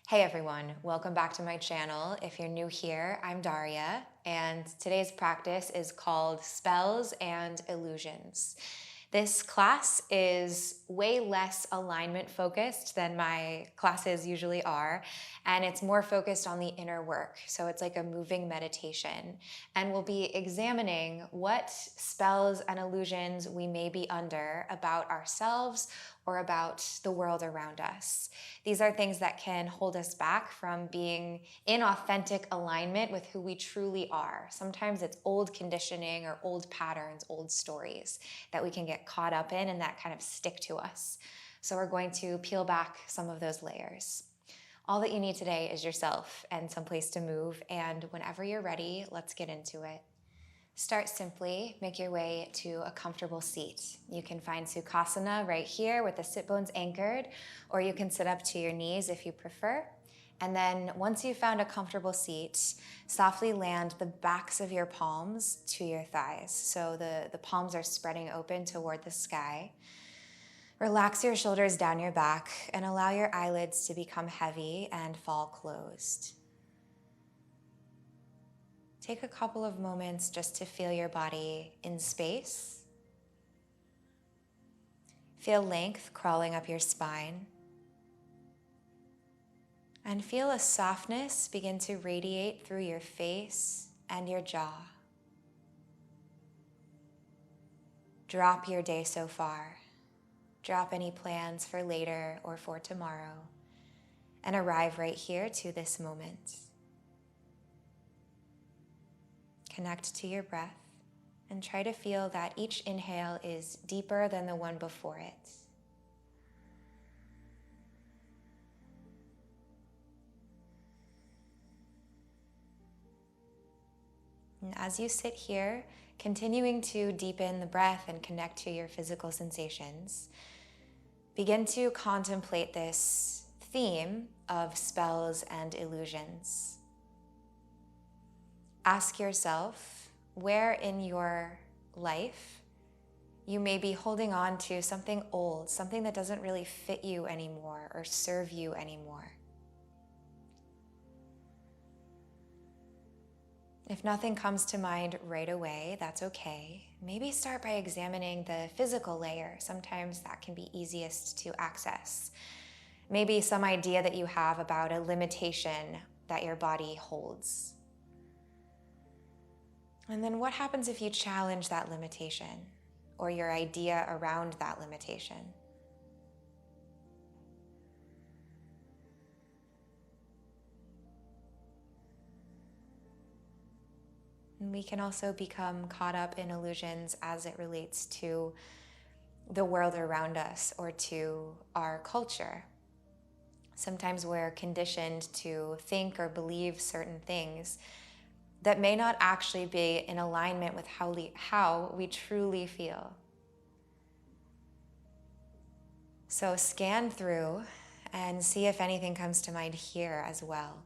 Hey everyone, welcome back to my channel. If you're new here, I'm Daria, and today's practice is called Spells and Illusions. This class is way less alignment focused than my classes usually are, and it's more focused on the inner work. So it's like a moving meditation, and we'll be examining what spells and illusions we may be under about ourselves or about the world around us. These are things that can hold us back from being in authentic alignment with who we truly are. Sometimes it's old conditioning or old patterns, old stories that we can get caught up in and that kind of stick to us. So we're going to peel back some of those layers. All that you need today is yourself and some place to move, and whenever you're ready, let's get into it. Start simply, make your way to a comfortable seat. You can find Sukhasana right here with the sit bones anchored, or you can sit up to your knees if you prefer. And then once you've found a comfortable seat, softly land the backs of your palms to your thighs. So the palms are spreading open toward the sky. Relax your shoulders down your back and allow your eyelids to become heavy and fall closed. Take a couple of moments just to feel your body in space. Feel length crawling up your spine. And feel a softness begin to radiate through your face and your jaw. Drop your day so far. Drop any plans for later or for tomorrow, and arrive right here to this moment. Connect to your breath and try to feel that each inhale is deeper than the one before it. And as you sit here, continuing to deepen the breath and connect to your physical sensations, begin to contemplate this theme of spells and illusions. Ask yourself where in your life you may be holding on to something old, something that doesn't really fit you anymore or serve you anymore. If nothing comes to mind right away, that's okay. Maybe start by examining the physical layer. Sometimes that can be easiest to access. Maybe some idea that you have about a limitation that your body holds. And then what happens if you challenge that limitation or your idea around that limitation? And we can also become caught up in illusions as it relates to the world around us or to our culture. Sometimes we're conditioned to think or believe certain things that may not actually be in alignment with how we truly feel. So scan through and see if anything comes to mind here as well.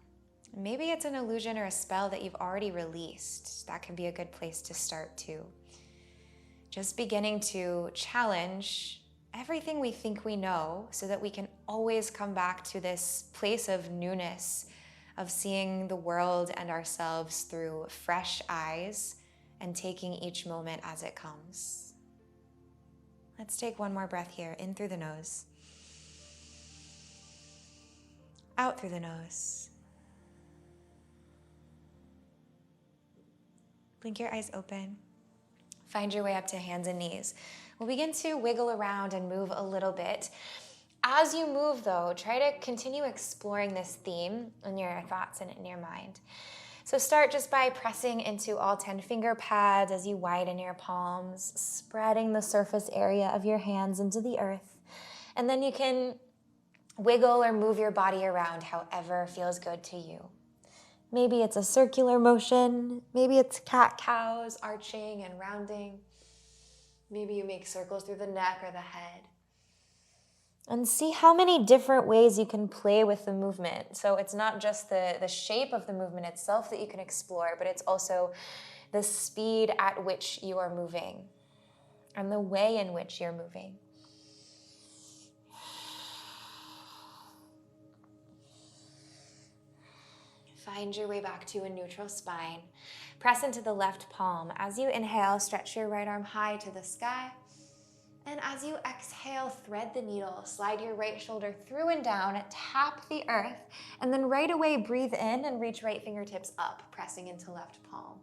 Maybe it's an illusion or a spell that you've already released. That can be a good place to start too. Just beginning to challenge everything we think we know so that we can always come back to this place of newness, of seeing the world and ourselves through fresh eyes and taking each moment as it comes. Let's take one more breath here, in through the nose, out through the nose. Blink your eyes open. Find your way up to hands and knees. We'll begin to wiggle around and move a little bit. As you move, though, try to continue exploring this theme in your thoughts and in your mind. So start just by pressing into all 10 finger pads as you widen your palms, spreading the surface area of your hands into the earth. And then you can wiggle or move your body around however feels good to you. Maybe it's a circular motion. Maybe it's cat-cows, arching and rounding. Maybe you make circles through the neck or the head. And see how many different ways you can play with the movement. So it's not just the shape of the movement itself that you can explore, but it's also the speed at which you are moving and the way in which you're moving. Find your way back to a neutral spine. Press into the left palm. As you inhale, stretch your right arm high to the sky. And as you exhale, thread the needle. Slide your right shoulder through and down, tap the earth, and then right away breathe in and reach right fingertips up, pressing into left palm.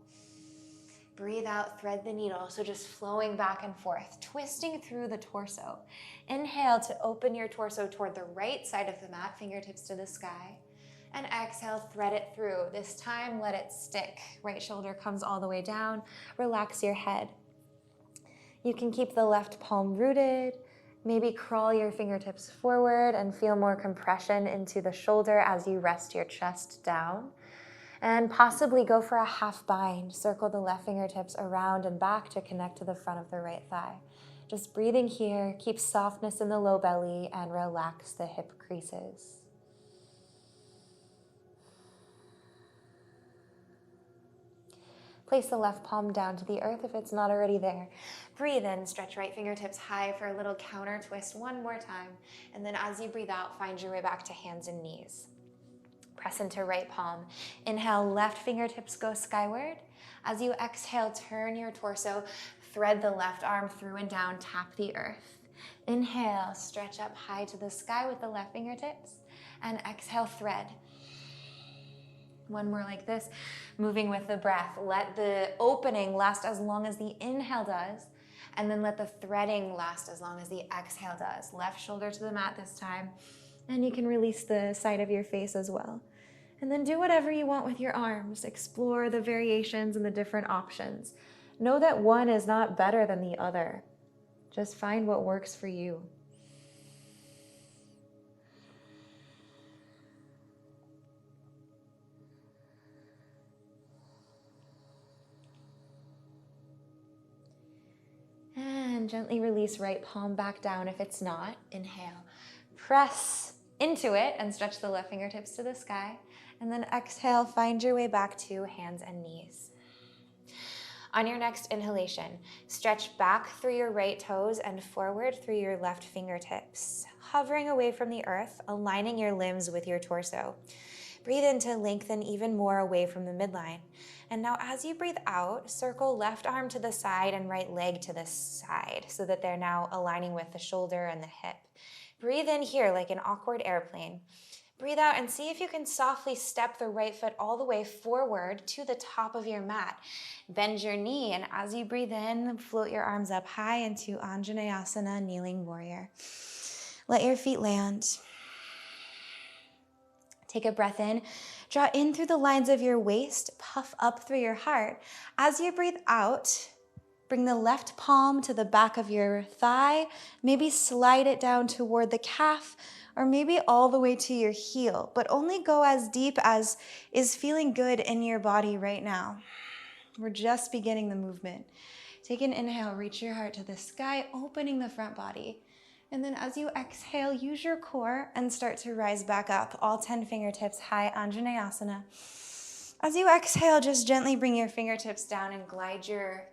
Breathe out, thread the needle, so just flowing back and forth, twisting through the torso. Inhale to open your torso toward the right side of the mat, fingertips to the sky. And exhale, thread it through. This time, let it stick. Right shoulder comes all the way down. Relax your head. You can keep the left palm rooted. Maybe crawl your fingertips forward and feel more compression into the shoulder as you rest your chest down. And possibly go for a half bind. Circle the left fingertips around and back to connect to the front of the right thigh. Just breathing here, keep softness in the low belly and relax the hip creases. Place the left palm down to the earth if it's not already there. Breathe in, stretch right fingertips high for a little counter twist one more time. And then as you breathe out, find your way back to hands and knees. Press into right palm. Inhale, left fingertips go skyward. As you exhale, turn your torso, thread the left arm through and down, tap the earth. Inhale, stretch up high to the sky with the left fingertips. And exhale, thread. One more like this, moving with the breath. Let the opening last as long as the inhale does, and then let the threading last as long as the exhale does. Left shoulder to the mat this time, and you can release the side of your face as well. And then do whatever you want with your arms. Explore the variations and the different options. Know that one is not better than the other. Just find what works for you. And gently release right palm back down if it's not. Inhale. Press into it and stretch the left fingertips to the sky. And then exhale, find your way back to hands and knees. On your next inhalation, stretch back through your right toes and forward through your left fingertips, hovering away from the earth, aligning your limbs with your torso. Breathe in to lengthen even more away from the midline. And now as you breathe out, circle left arm to the side and right leg to the side so that they're now aligning with the shoulder and the hip. Breathe in here like an awkward airplane. Breathe out and see if you can softly step the right foot all the way forward to the top of your mat. Bend your knee, and as you breathe in, float your arms up high into Anjaneyasana, kneeling warrior. Let your feet land. Take a breath in. Draw in through the lines of your waist, puff up through your heart. As you breathe out, bring the left palm to the back of your thigh. Maybe slide it down toward the calf, or maybe all the way to your heel, but only go as deep as is feeling good in your body right now. We're just beginning the movement. Take an inhale, reach your heart to the sky, opening the front body. And then as you exhale, use your core and start to rise back up, all 10 fingertips high, Anjaneyasana. As you exhale, just gently bring your fingertips down and glide your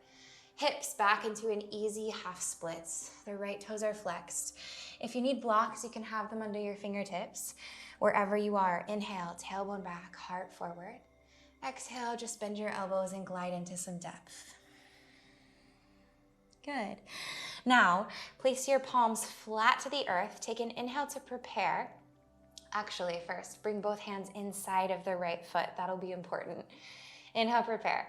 hips back into an easy half splits. The right toes are flexed. If you need blocks, you can have them under your fingertips. Wherever you are, inhale, tailbone back, heart forward. Exhale, just bend your elbows and glide into some depth. Good. Now, place your palms flat to the earth. Take an inhale to prepare. Actually, first, bring both hands inside of the right foot. That'll be important. Inhale, prepare.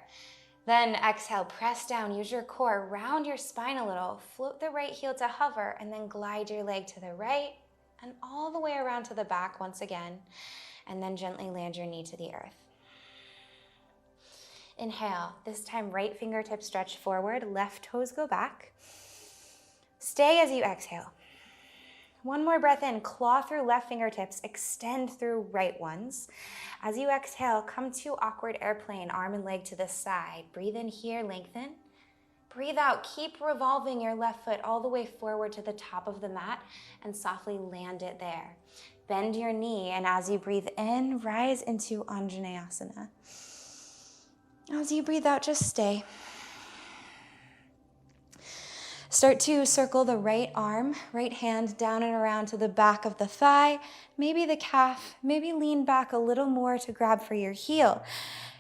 Then exhale, press down, use your core, round your spine a little, float the right heel to hover, and then glide your leg to the right and all the way around to the back once again, and then gently land your knee to the earth. Inhale, this time right fingertips stretch forward, left toes go back. Stay as you exhale. One more breath in, claw through left fingertips, extend through right ones. As you exhale, come to awkward airplane, arm and leg to the side. Breathe in here, lengthen. Breathe out, keep revolving your left foot all the way forward to the top of the mat and softly land it there. Bend your knee, and as you breathe in, rise into Anjaneyasana. As you breathe out, just stay. Start to circle the right arm, right hand down and around to the back of the thigh, maybe the calf, maybe lean back a little more to grab for your heel.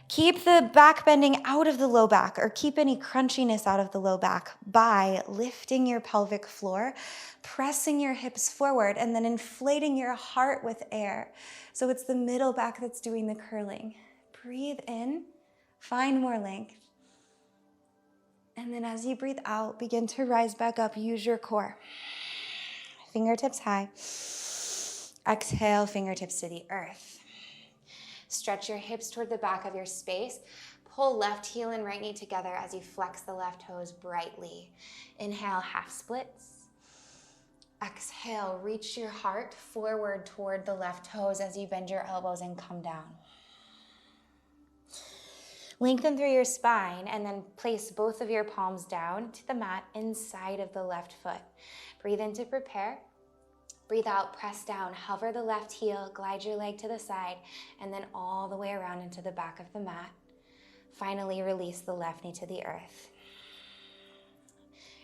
Keep the back bending out of the low back, or keep any crunchiness out of the low back by lifting your pelvic floor, pressing your hips forward, and then inflating your heart with air. So it's the middle back that's doing the curling. Breathe in, find more length. And then as you breathe out, begin to rise back up. Use your core. Fingertips high. Exhale, fingertips to the earth. Stretch your hips toward the back of your space. Pull left heel and right knee together as you flex the left toes brightly. Inhale, half splits. Exhale, reach your heart forward toward the left toes as you bend your elbows and come down. Lengthen through your spine and then place both of your palms down to the mat inside of the left foot. Breathe in to prepare. Breathe out, press down, hover the left heel, glide your leg to the side, and then all the way around into the back of the mat. Finally, release the left knee to the earth.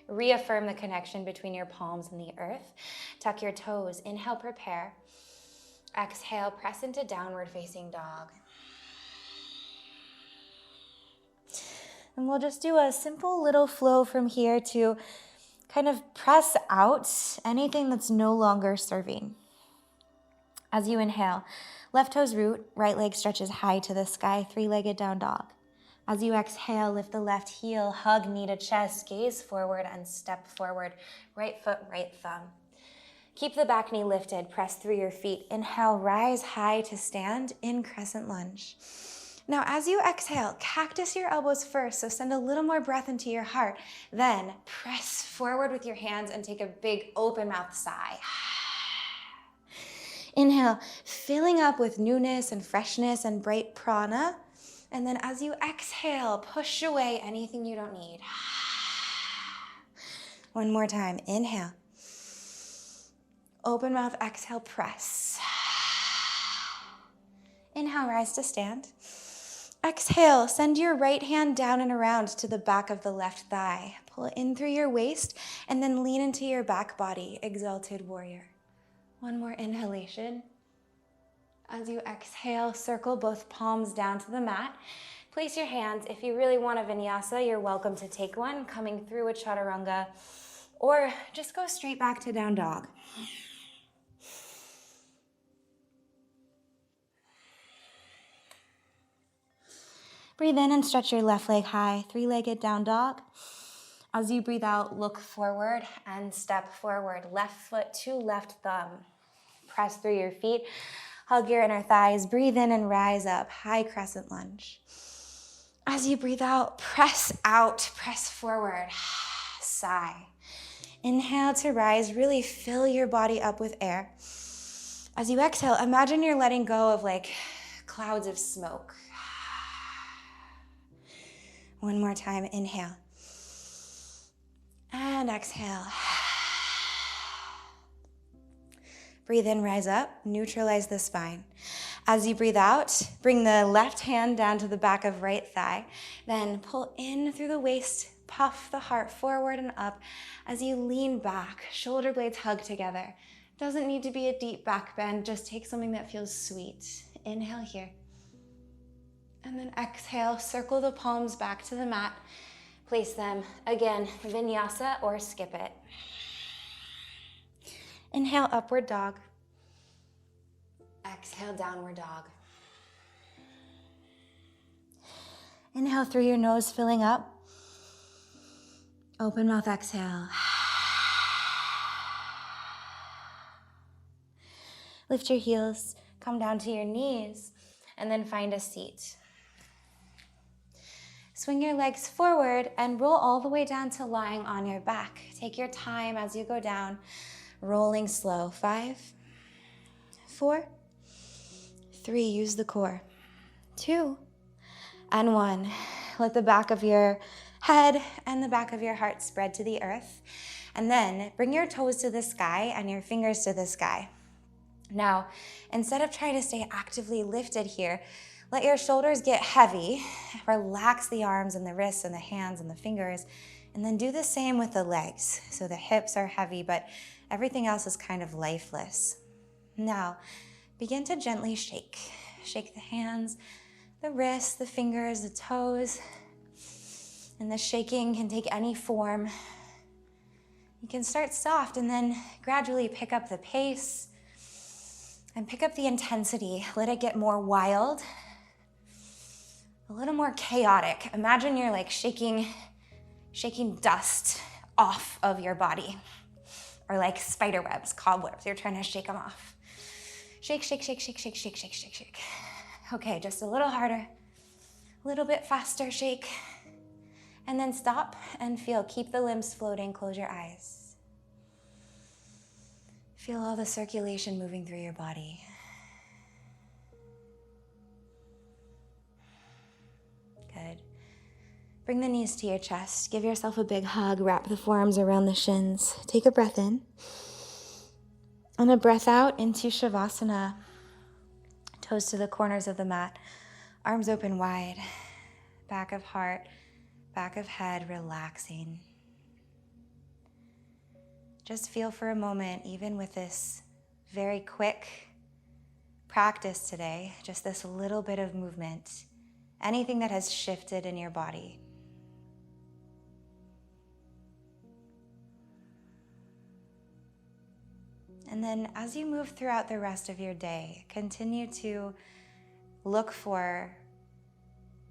Reaffirm the connection between your palms and the earth. Tuck your toes. Inhale, prepare. Exhale, press into downward facing dog. And we'll just do a simple little flow from here to kind of press out anything that's no longer serving. As you inhale, left toes root, right leg stretches high to the sky, three-legged down dog. As you exhale, lift the left heel, hug knee to chest, gaze forward and step forward. Right foot, right thumb. Keep the back knee lifted, press through your feet. Inhale, rise high to stand in crescent lunge. Now, as you exhale, cactus your elbows first, so send a little more breath into your heart. Then press forward with your hands and take a big open mouth sigh. Inhale, filling up with newness and freshness and bright prana. And then as you exhale, push away anything you don't need. One more time, inhale. Open mouth, exhale, press. Inhale, rise to stand. Exhale, send your right hand down and around to the back of the left thigh. Pull in through your waist and then lean into your back body, exalted warrior. One more inhalation. As you exhale, circle both palms down to the mat. Place your hands. If you really want a vinyasa, you're welcome to take one, coming through a chaturanga, or just go straight back to down dog. Breathe in and stretch your left leg high, three-legged down dog. As you breathe out, look forward and step forward. Left foot to left thumb. Press through your feet. Hug your inner thighs. Breathe in and rise up, high crescent lunge. As you breathe out, press forward. Sigh. Inhale to rise. Really fill your body up with air. As you exhale, imagine you're letting go of like clouds of smoke. One more time, inhale. And exhale. Breathe in, rise up, neutralize the spine. As you breathe out, bring the left hand down to the back of right thigh. Then pull in through the waist, puff the heart forward and up as you lean back, shoulder blades hug together. Doesn't need to be a deep back bend, just take something that feels sweet. Inhale here. And then exhale, circle the palms back to the mat. Place them, again, vinyasa or skip it. Inhale, upward dog. Exhale, downward dog. Inhale through your nose, filling up. Open mouth, exhale. Lift your heels, come down to your knees, and then find a seat. Swing your legs forward and roll all the way down to lying on your back. Take your time as you go down, rolling slow. 5, 4, 3, use the core. 2, and 1. Let the back of your head and the back of your heart spread to the earth. And then bring your toes to the sky and your fingers to the sky. Now, instead of trying to stay actively lifted here, let your shoulders get heavy. Relax the arms and the wrists and the hands and the fingers And then do the same with the legs. So the hips are heavy, but everything else is kind of lifeless. Now, begin to gently shake. Shake the hands, the wrists, the fingers, the toes. And the shaking can take any form. You can start soft and then gradually pick up the pace and pick up the intensity. Let it get more wild, a little more chaotic. Imagine you're like shaking dust off of your body, or like spider webs, cobwebs. You're trying to shake them off. Shake, shake, shake, shake, shake, shake, shake, shake, shake. Okay, just a little harder, a little bit faster shake. And then stop and feel. Keep the limbs floating. Close your eyes. Feel all the circulation moving through your body. Good. Bring the knees to your chest. Give yourself a big hug. Wrap the forearms around the shins. Take a breath in. And a breath out into Savasana. Toes to the corners of the mat. Arms open wide. Back of heart. Back of head, relaxing. Just feel for a moment, even with this very quick practice today, just this little bit of movement, anything that has shifted in your body. And then as you move throughout the rest of your day, continue to look for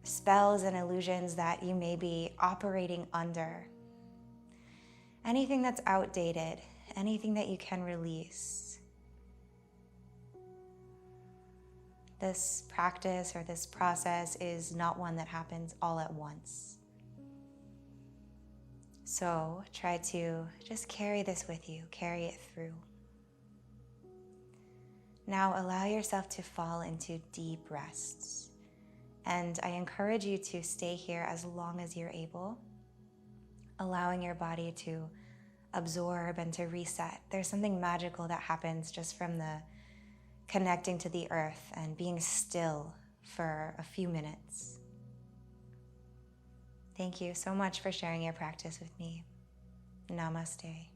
spells and illusions that you may be operating under. Anything that's outdated, anything that you can release. This practice or this process is not one that happens all at once. So try to just carry this with you, carry it through. Now allow yourself to fall into deep rests. And I encourage you to stay here as long as you're able, allowing your body to absorb and to reset. There's something magical that happens just from the connecting to the earth and being still for a few minutes. Thank you so much for sharing your practice with me. Namaste.